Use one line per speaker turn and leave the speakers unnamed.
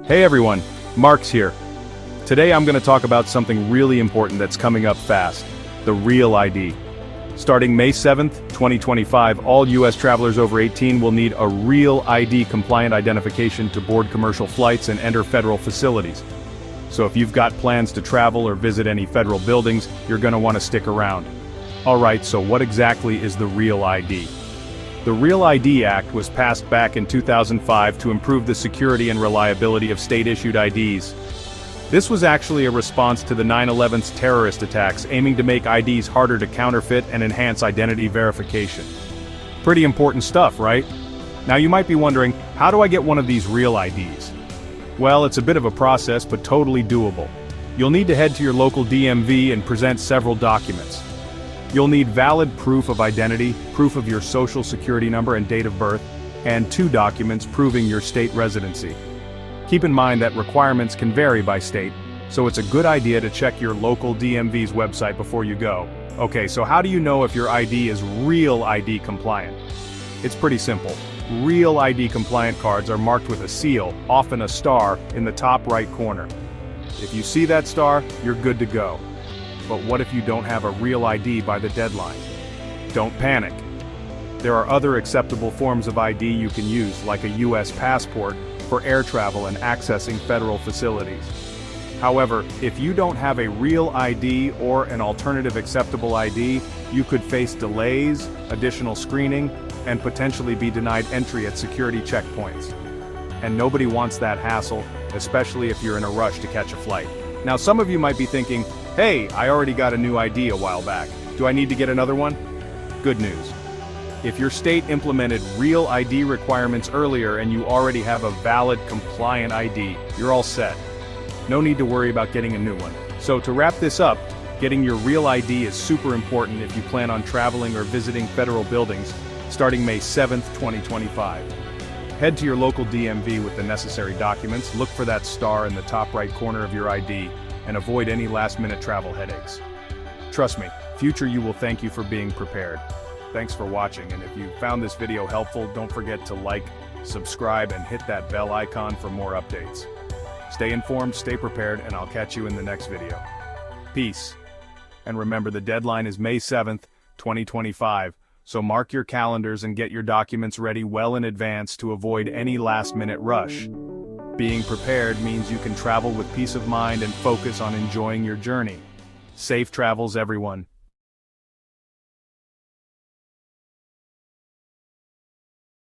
Hey everyone, Mark's here. Today I'm going to talk about something really important that's coming up fast, the REALID. Starting May 7th, 2025, all U.S. travelers over 18 will need a REALID compliant identification to board commercial flights and enter federal facilities. So if you've got plans to travel or visit any federal buildings, you're going to want to stick around. Alright, so what exactly is the REALID? The REALID Act was passed back in 2005 to improve the security and reliability of state-issued IDs. This was actually a response to the 9/11's terrorist attacks, aiming to make IDs harder to counterfeit and enhance identity verification. Pretty important stuff, right? Now you might be wondering, how do I get one of these REALIDs? Well, it's a bit of a process, but totally doable. You'll need to head to your local DMV and present several documents. You'll need valid proof of identity, proof of your social security number and date of birth, and 2 documents proving your state residency. Keep in mind that requirements can vary by state, so it's a good idea to check your local DMV's website before you go. Okay, so how do you know if your ID is REALID compliant? It's pretty simple. REALID compliant cards are marked with a seal, often a star, in the top right corner. If you see that star, you're good to go. But what if you don't have a REALID by the deadline? Don't panic. There are other acceptable forms of ID you can use, like a US passport, for air travel and accessing federal facilities. However, if you don't have a REALID or an alternative acceptable ID, you could face delays, additional screening, and potentially be denied entry at security checkpoints. And nobody wants that hassle, especially if you're in a rush to catch a flight. Now some of you might be thinking, hey, I already got a new ID a while back. Do I need to get another one? Good news. If your state implemented REALID requirements earlier and you already have a valid compliant ID, you're all set. No need to worry about getting a new one. So to wrap this up, getting your REALID is super important if you plan on traveling or visiting federal buildings starting May 7th, 2025. Head to your local DMV with the necessary documents, look for that star in the top right corner of your ID, and avoid any last-minute travel headaches. Trust me, future you will thank you for being prepared. Thanks for watching, and if you found this video helpful, don't forget to like, subscribe, and hit that bell icon for more updates. Stay informed, stay prepared, and I'll catch you in the next video. Peace. And remember, the deadline is May 7th, 2025, so mark your calendars and get your documents ready well in advance to avoid any last-minute rush. Being prepared means you can travel with peace of mind and focus on enjoying your journey. Safe travels, everyone.